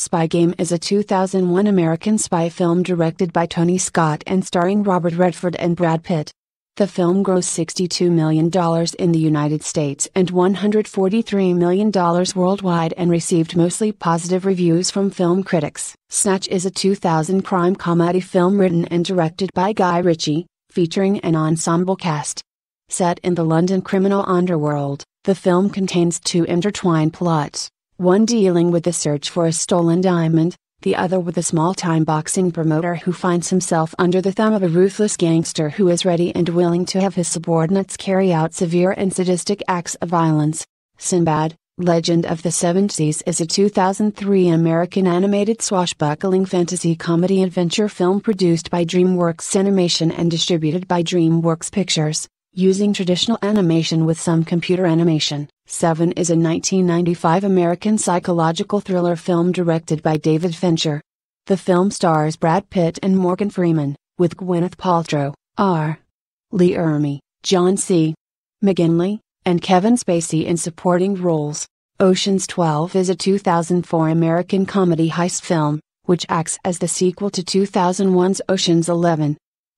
Spy Game is a 2001 American spy film directed by Tony Scott and starring Robert Redford and Brad Pitt. The film grossed $62 million in the United States and $143 million worldwide and received mostly positive reviews from film critics. Snatch is a 2000 crime comedy film written and directed by Guy Ritchie, featuring an ensemble cast. Set in the London criminal underworld, the film contains two intertwined plots, one dealing with the search for a stolen diamond, the other with a small-time boxing promoter who finds himself under the thumb of a ruthless gangster who is ready and willing to have his subordinates carry out severe and sadistic acts of violence. Sinbad, Legend of the Seven Seas is a 2003 American animated swashbuckling fantasy comedy adventure film produced by DreamWorks Animation and distributed by DreamWorks Pictures, using traditional animation with some computer animation. Seven is a 1995 American psychological thriller film directed by David Fincher. The film stars Brad Pitt and Morgan Freeman, with Gwyneth Paltrow, R. Lee Ermey, John C. McGinley, and Kevin Spacey in supporting roles. Ocean's 12 is a 2004 American comedy heist film, which acts as the sequel to 2001's Ocean's 11.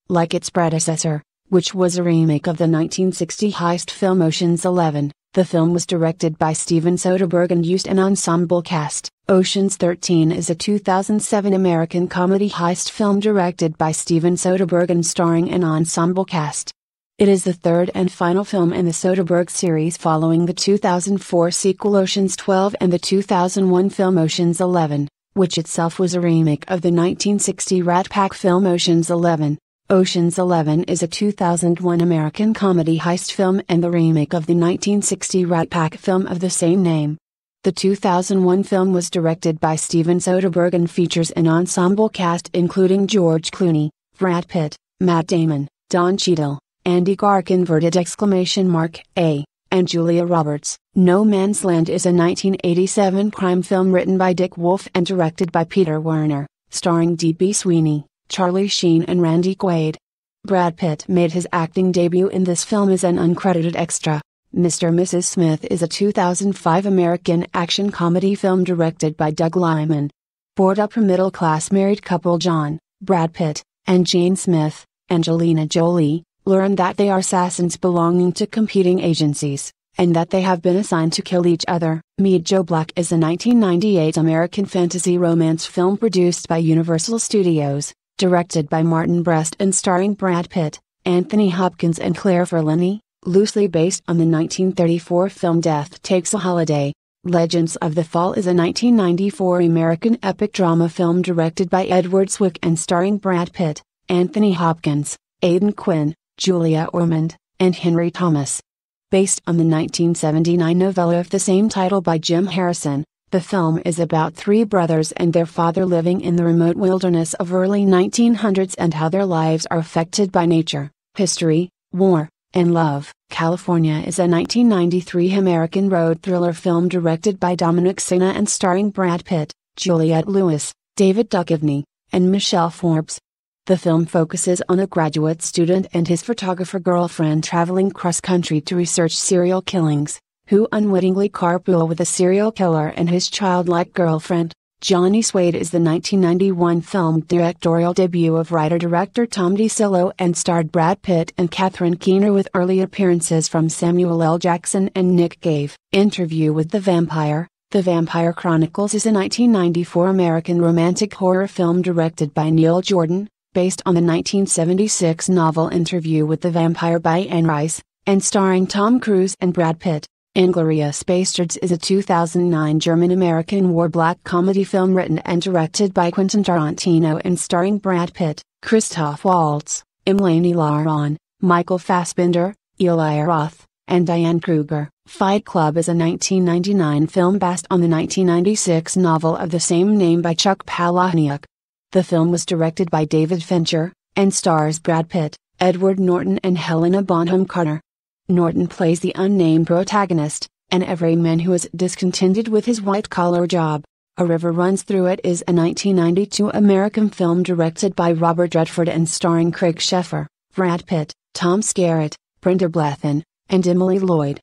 Like its predecessor, which was a remake of the 1960 heist film Ocean's 11, the film was directed by Steven Soderbergh and used an ensemble cast. Ocean's 13 is a 2007 American comedy heist film directed by Steven Soderbergh and starring an ensemble cast. It is the third and final film in the Soderbergh series following the 2004 sequel Ocean's 12 and the 2001 film Ocean's 11, which itself was a remake of the 1960 Rat Pack film Ocean's 11. Ocean's 11 is a 2001 American comedy heist film and the remake of the 1960 Rat Pack film of the same name. The 2001 film was directed by Steven Soderbergh and features an ensemble cast including George Clooney, Brad Pitt, Matt Damon, Don Cheadle, Andy Gark and Julia Roberts. No Man's Land is a 1987 crime film written by Dick Wolf and directed by Peter Werner, starring D.B. Sweeney, Charlie Sheen and Randy Quaid. Brad Pitt made his acting debut in this film as an uncredited extra. Mr. and Mrs. Smith is a 2005 American action comedy film directed by Doug Liman. Bored upper middle class married couple John, Brad Pitt, and Jane Smith, Angelina Jolie, learn that they are assassins belonging to competing agencies, and that they have been assigned to kill each other. Meet Joe Black is a 1998 American fantasy romance film produced by Universal Studios, directed by Martin Brest and starring Brad Pitt, Anthony Hopkins and Claire Forlani, loosely based on the 1934 film Death Takes a Holiday. Legends of the Fall is a 1994 American epic drama film directed by Edward Zwick and starring Brad Pitt, Anthony Hopkins, Aidan Quinn, Julia Ormond, and Henry Thomas. Based on the 1979 novella of the same title by Jim Harrison, the film is about three brothers and their father living in the remote wilderness of early 1900s and how their lives are affected by nature, history, war, and love. California is a 1993 American road thriller film directed by Dominic Sena and starring Brad Pitt, Juliette Lewis, David Duchovny, and Michelle Forbes. The film focuses on a graduate student and his photographer girlfriend traveling cross-country to research serial killings, who unwittingly carpool with a serial killer and his childlike girlfriend. Johnny Suede is the 1991 film directorial debut of writer-director Tom DiCillo and starred Brad Pitt and Catherine Keener with early appearances from Samuel L. Jackson and Nick Cave. Interview with the Vampire. The Vampire Chronicles is a 1994 American romantic horror film directed by Neil Jordan, based on the 1976 novel Interview with the Vampire by Anne Rice, and starring Tom Cruise and Brad Pitt. Inglourious Basterds is a 2009 German-American war black comedy film written and directed by Quentin Tarantino and starring Brad Pitt, Christoph Waltz, Emily Laron, Michael Fassbender, Eli Roth, and Diane Kruger. Fight Club is a 1999 film based on the 1996 novel of the same name by Chuck Palahniuk. The film was directed by David Fincher, and stars Brad Pitt, Edward Norton and Helena Bonham Carter. Norton plays the unnamed protagonist, an everyman who is discontented with his white-collar job. A River Runs Through It is a 1992 American film directed by Robert Redford and starring Craig Sheffer, Brad Pitt, Tom Skerritt, Brenda Blethyn, and Emily Lloyd.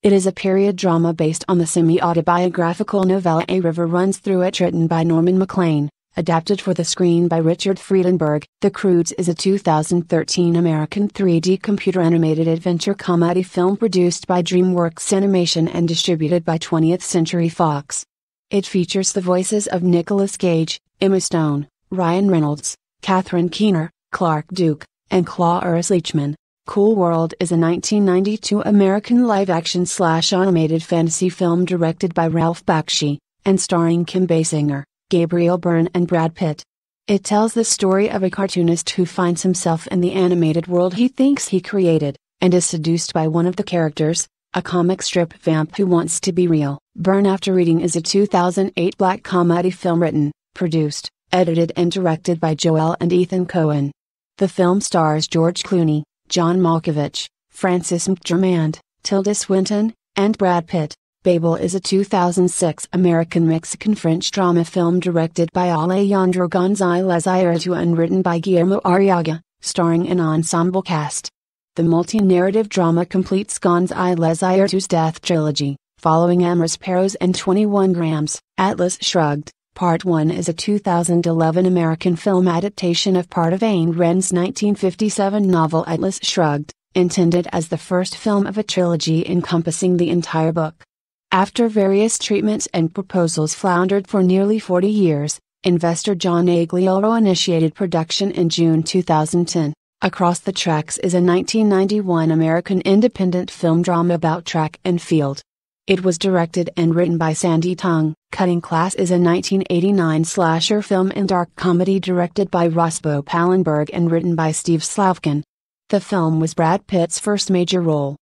It is a period drama based on the semi-autobiographical novella A River Runs Through It written by Norman Maclean, adapted for the screen by Richard Friedenberg. The Croods is a 2013 American 3D computer-animated adventure comedy film produced by DreamWorks Animation and distributed by 20th Century Fox. It features the voices of Nicolas Cage, Emma Stone, Ryan Reynolds, Catherine Keener, Clark Duke, and Cloris Leachman. Cool World is a 1992 American live-action/animated fantasy film directed by Ralph Bakshi, and starring Kim Basinger, Gabriel Byrne and Brad Pitt. It tells the story of a cartoonist who finds himself in the animated world he thinks he created, and is seduced by one of the characters, a comic strip vamp who wants to be real. Burn After Reading is a 2008 black comedy film written, produced, edited and directed by Joel and Ethan Coen. The film stars George Clooney, John Malkovich, Frances McDormand, Tilda Swinton, and Brad Pitt. Babel is a 2006 American-Mexican-French drama film directed by Alejandro González Iñárritu and written by Guillermo Arriaga, starring an ensemble cast. The multi-narrative drama completes González Iñárritu's Death Trilogy, following Amores Perros and 21 Grams. Atlas Shrugged, Part 1 is a 2011 American film adaptation of part of Ayn Rand's 1957 novel Atlas Shrugged, intended as the first film of a trilogy encompassing the entire book. After various treatments and proposals floundered for nearly 40 years, investor John Agliolo initiated production in June 2010. Across the Tracks is a 1991 American independent film drama about track and field. It was directed and written by Sandy Tung. Cutting Class is a 1989 slasher film and dark comedy directed by Rosbo Pallenberg and written by Steve Slavkin. The film was Brad Pitt's first major role.